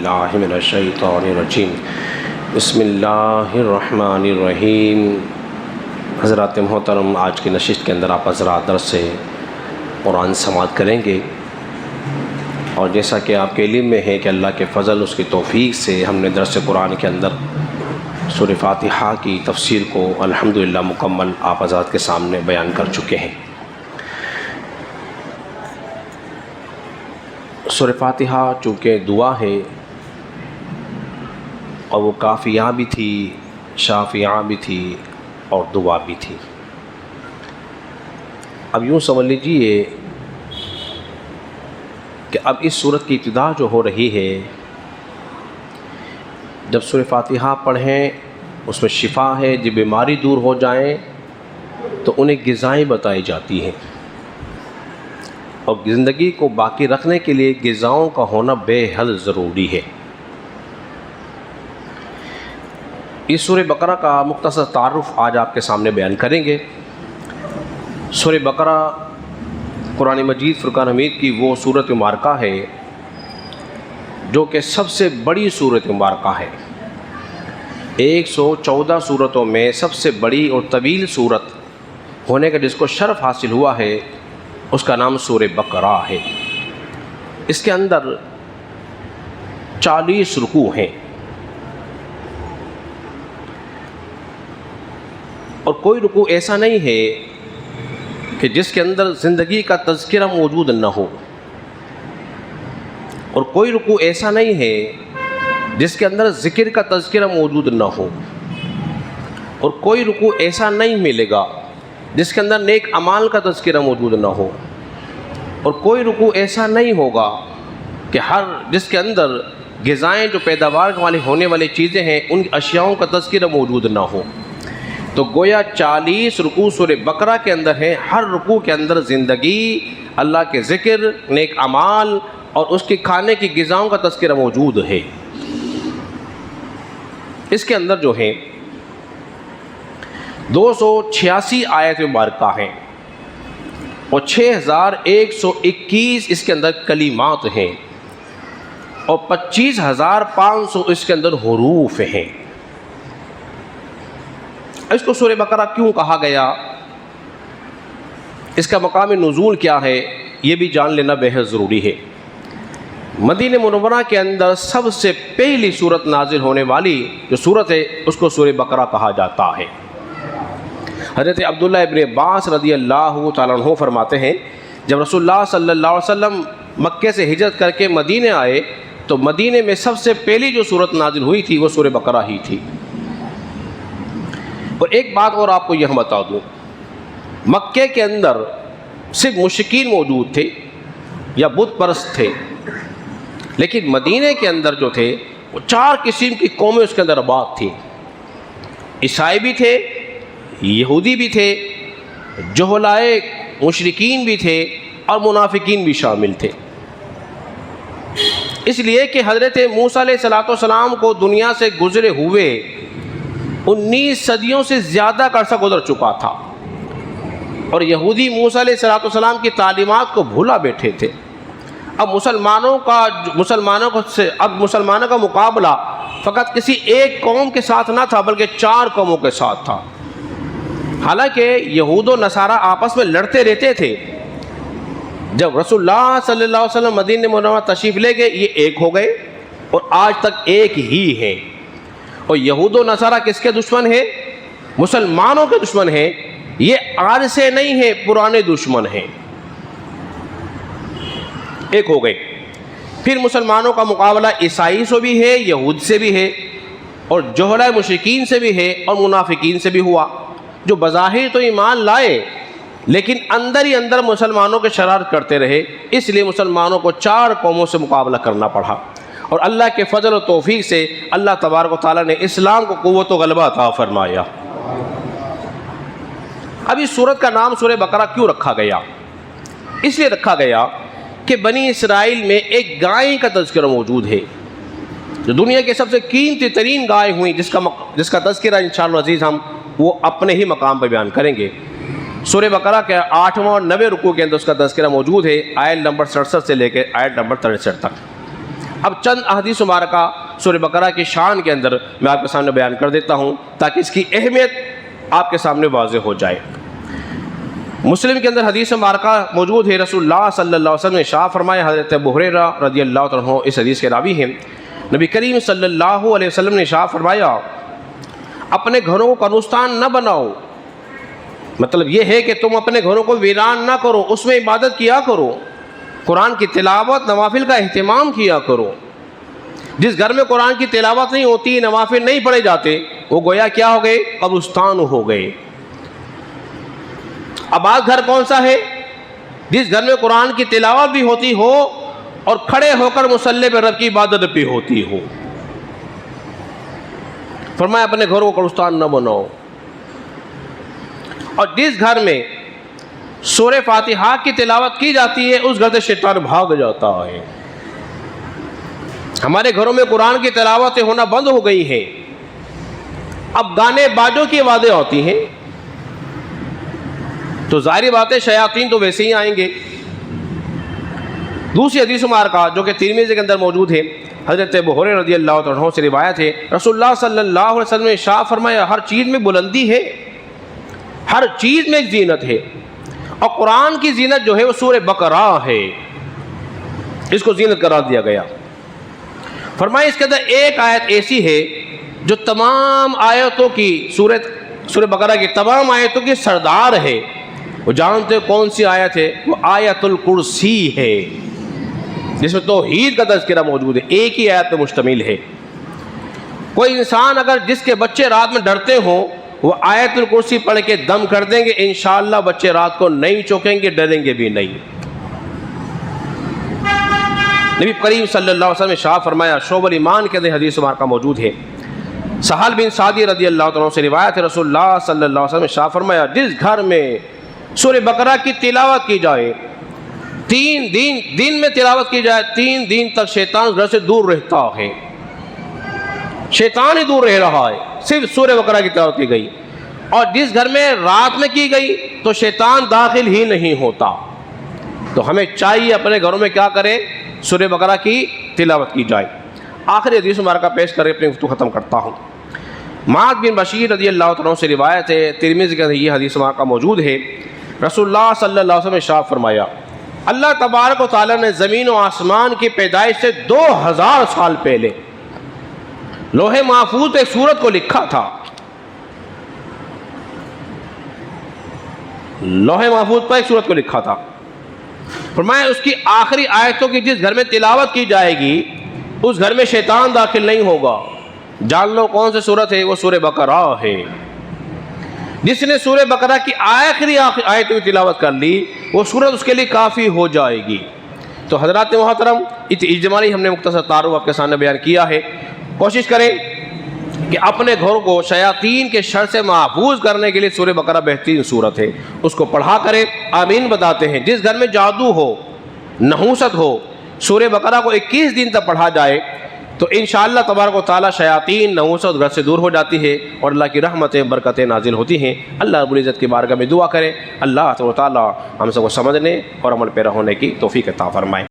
باللہ من الشیطان الرجیم بسم اللہ الرحمن الرحیم۔ حضرات محترم، آج کی نشست کے اندر آپ حضرات درس سے قرآن سماعت کریں گے، اور جیسا کہ آپ کے علم میں ہے کہ اللہ کے فضل اس کی توفیق سے ہم نے درس قرآن کے اندر سورہ فاتحہ کی تفسیر کو الحمدللہ مکمل آپ حضرات کے سامنے بیان کر چکے ہیں۔ سورہ فاتحہ چونکہ دعا ہے اور وہ کافیہ بھی تھی، شافیہ بھی تھی اور دعا بھی تھی۔ اب یوں سمجھ لیجئے کہ اب اس صورت کی ابتدا جو ہو رہی ہے، جب سورہ فاتحہ پڑھیں اس میں شفا ہے، جب بیماری دور ہو جائیں تو انہیں غذائیں بتائی جاتی ہیں، اور زندگی کو باقی رکھنے کے لیے غذاؤں کا ہونا بے حد ضروری ہے۔ اس سورہ بقرہ کا مختصر تعارف آج آپ کے سامنے بیان کریں گے۔ سورہ بقرہ قرآن مجید فرقان حمید کی وہ سورت مبارکہ ہے جو کہ سب سے بڑی سورت مبارکہ ہے۔ 114 سورتوں میں سب سے بڑی اور طویل سورت ہونے کا جس کو شرف حاصل ہوا ہے اس کا نام سورہ بقرہ ہے۔ اس کے اندر 40 رکوع ہیں، اور کوئی رکوع ایسا نہیں ہے کہ جس کے اندر زندگی کا تذکرہ موجود نہ ہو، اور کوئی رکوع ایسا نہیں ہے جس کے اندر ذکر کا تذکرہ موجود نہ ہو، اور کوئی رکوع ایسا نہیں ملے گا جس کے اندر نیک اعمال کا تذکرہ موجود نہ ہو، اور کوئی رکوع ایسا نہیں ہوگا کہ جس کے اندر غذائیں جو پیداوار والی ہونے والی چیزیں ہیں ان اشیاؤں کا تذکرہ موجود نہ ہو۔ تو گویا 40 رکوع سورہ بقرہ کے اندر ہیں، ہر رکوع کے اندر زندگی، اللہ کے ذکر، نیک اعمال اور اس کے کھانے کی غذاؤں کا تذکرہ موجود ہے۔ اس کے اندر جو ہیں 286 آیت مبارکہ ہیں، اور 6121 اس کے اندر کلمات ہیں، اور 25500 اس کے اندر حروف ہیں۔ اس کو سورہ بقرہ کیوں کہا گیا، اس کا مقام نزول کیا ہے، یہ بھی جان لینا بے حد ضروری ہے۔ مدینہ منورہ کے اندر سب سے پہلی سورت نازل ہونے والی جو سورت ہے اس کو سورہ بقرہ کہا جاتا ہے۔ حضرت عبداللہ ابن عباس رضی اللہ تعالیٰ عنہ فرماتے ہیں، جب رسول اللہ صلی اللہ علیہ وسلم مکے سے ہجرت کر کے مدینے آئے تو مدینے میں سب سے پہلی جو سورت نازل ہوئی تھی وہ سورہ بقرہ ہی تھی۔ اور ایک بات اور آپ کو یہ بتا دوں، مکے کے اندر صرف مشرکین موجود تھے یا بت پرست تھے، لیکن مدینے کے اندر جو تھے وہ 4 قسم کی قومیں اس کے اندر آباد تھیں۔ عیسائی بھی تھے، یہودی بھی تھے، جہلائے مشرکین بھی تھے، اور منافقین بھی شامل تھے۔ اس لیے کہ حضرت موسیٰ علیہ السلام کو دنیا سے گزرے ہوئے 19 صدیوں سے زیادہ کا عرصہ گزر چکا تھا، اور یہودی موسیٰ علیہ السلام کی تعلیمات کو بھولا بیٹھے تھے۔ اب مسلمانوں کا مقابلہ فقط کسی ایک قوم کے ساتھ نہ تھا بلکہ 4 قوموں کے ساتھ تھا۔ حالانکہ یہود و نصارہ آپس میں لڑتے رہتے تھے، جب رسول اللہ صلی اللہ علیہ وسلم مدینہ منورہ تشریف لے گئے یہ ایک ہو گئے، اور آج تک ایک ہی ہیں۔ اور یہود و نصارہ کس کے دشمن ہیں؟ مسلمانوں کے دشمن ہیں۔ یہ آج سے نہیں ہیں، پرانے دشمن ہیں، ایک ہو گئے۔ پھر مسلمانوں کا مقابلہ عیسائی سے بھی ہے، یہود سے بھی ہے، اور جہلائے مشرکین سے بھی ہے، اور منافقین سے بھی ہوا، جو بظاہر تو ایمان لائے لیکن اندر ہی اندر مسلمانوں کے شرارت کرتے رہے۔ اس لیے مسلمانوں کو 4 قوموں سے مقابلہ کرنا پڑا، اور اللہ کے فضل و توفیق سے اللہ تبارک و تعالیٰ نے اسلام کو قوت و غلبہ عطا فرمایا۔ اب اس سورت کا نام سورہ بقرہ کیوں رکھا گیا؟ اس لیے رکھا گیا کہ بنی اسرائیل میں ایک گائے کا تذکرہ موجود ہے جو دنیا کے سب سے قیمتی ترین گائے ہوئی، جس کا تذکرہ انشاءاللہ عزیز ہم وہ اپنے ہی مقام پہ بیان کریں گے۔ سورہ بقرہ کے 8واں اور 90 رکوع کے اندر اس کا تذکرہ موجود ہے، آیت نمبر 67 سے لے کے آیت نمبر 63 تک۔ اب چند احادیث مبارکہ سورہ بقرہ کی شان کے اندر میں آپ کے سامنے بیان کر دیتا ہوں تاکہ اس کی اہمیت آپ کے سامنے واضح ہو جائے۔ مسلم کے اندر حدیث مبارکہ موجود ہے، رسول اللہ صلی اللہ علیہ وسلم نے ارشاد فرمایا، حضرت ابو ہریرہ رضی اللہ عنہ اس حدیث کے راوی ہیں، نبی کریم صلی اللہ علیہ وسلم نے ارشاد فرمایا اپنے گھروں کو قبرستان نہ بناؤ، مطلب یہ ہے کہ تم اپنے گھروں کو ویران نہ کرو، اس میں عبادت کیا کرو، قرآن کی تلاوت نوافل کا اہتمام کیا کرو۔ جس گھر میں قرآن کی تلاوت نہیں ہوتی، نوافل نہیں پڑھے جاتے، وہ گویا کیا ہو گئے؟ قبرستان ہو گئے۔ آباد گھر کون سا ہے؟ جس گھر میں قرآن کی تلاوت بھی ہوتی ہو اور کھڑے ہو کر مصلی پہ رب کی عبادت بھی ہوتی ہو۔ فرمایا اپنے گھروں کو قبرستان نہ بناؤ۔ اور جس گھر میں سورہ فاتحہ کی تلاوت کی جاتی ہے اس گھر سے شیطان بھاگ جاتا ہے۔ ہمارے گھروں میں قرآن کی تلاوتیں ہونا بند ہو گئی ہیں، اب گانے باجوں کی آوازیں ہوتی ہیں، تو ظاہری بات ہے شیاطین تو ویسے ہی آئیں گے۔ دوسری حدیث مبارکہ جو کہ ترمذی کے اندر موجود ہے، حضرت ابو ہریرہ رضی اللہ عنہ سے روایت ہے، رسول اللہ صلی اللہ علیہ وسلم نے ارشاد فرمایا ہر چیز میں بلندی ہے، ہر چیز میں ایک زینت ہے، اور قرآن کی زینت جو ہے وہ سورہ بقرہ ہے، اس کو زینت قرار دیا گیا۔ فرمایا اس کے اندر ایک آیت ایسی ہے جو تمام آیتوں کی سورہ بقرہ کی تمام آیتوں کی سردار ہے۔ وہ جانتے ہو کون سی آیت ہے؟ وہ آیت الکرسی ہے، جس میں توحید کا تذکرہ موجود ہے، ایک ہی آیت پہ مشتمل ہے۔ کوئی انسان اگر جس کے بچے رات میں ڈرتے ہوں وہ آیت الکرسی پڑھ کے دم کر دیں گے، انشاءاللہ بچے رات کو نہیں چوکیں گے، ڈریں گے بھی نہیں۔ نبی کریم صلی اللہ علیہ وسلم نے ارشاد فرمایا، شعب الایمان کے اندر حدیث مبارکہ موجود ہے، سہل بن سعدی رضی اللہ عنہ سے روایت ہے، رسول اللہ صلی اللہ علیہ وسلم نے ارشاد فرمایا جس گھر میں سورہ بقرہ کی تلاوت کی جائے، 3 دن میں تلاوت کی جائے، 3 دن تک شیطان گھر سے دور رہتا ہے، شیطان ہی دور رہ رہا ہے، صرف سورہ بقرہ کی تلاوت کی گئی۔ اور جس گھر میں رات میں کی گئی تو شیطان داخل ہی نہیں ہوتا۔ تو ہمیں چاہیے اپنے گھروں میں کیا کریں؟ سورہ بقرہ کی تلاوت کی جائے۔ آخری حدیث مبارکہ پیش کر کے اپنی گفتگو ختم کرتا ہوں۔ معاذ بن بشیر رضی اللہ عنہ سے روایت ہے، ترمذی کے اندر یہ حدیث مبارکہ موجود ہے، رسول اللہ صلی اللہ علیہ وسلم نے ارشاد فرمایا اللہ تبارک و تعالیٰ نے زمین و آسمان کی پیدائش سے 2000 سال پہلے لوح محفوظ پہ ایک سورت کو لکھا تھا، لوح محفوظ پر ایک سورت کو لکھا تھا۔ فرمایا اس کی آخری آیتوں کی جس گھر میں تلاوت کی جائے گی اس گھر میں شیطان داخل نہیں ہوگا۔ جان لو کون سی سورت ہے؟ وہ سورہ بقرہ ہے۔ جس نے سورہ بقرہ کی آخری آیتوں کی تلاوت کر لی وہ سورت اس کے لیے کافی ہو جائے گی۔ تو حضرات محترم، اجمالی ہم نے مختصر تعارف آپ کے سامنے بیان کیا ہے۔ کوشش کریں کہ اپنے گھر کو شیاطین کے شر سے محفوظ کرنے کے لیے سورہ بقرہ بہترین سورت ہے، اس کو پڑھا کریں۔ آمین بتاتے ہیں۔ جس گھر میں جادو ہو، نحوست ہو، سورہ بقرہ کو 21 دن تک پڑھا جائے تو انشاءاللہ تبارک و تعالیٰ شیاطین نحوست گھر سے دور ہو جاتی ہے اور اللہ کی رحمتیں برکتیں نازل ہوتی ہیں۔ اللہ رب العزت کی بارگاہ میں دعا کریں اللہ تبارک و تعالیٰ ہم سب کو سمجھنے اور عمل پیرا ہونے کی توفیق عطا فرمائے۔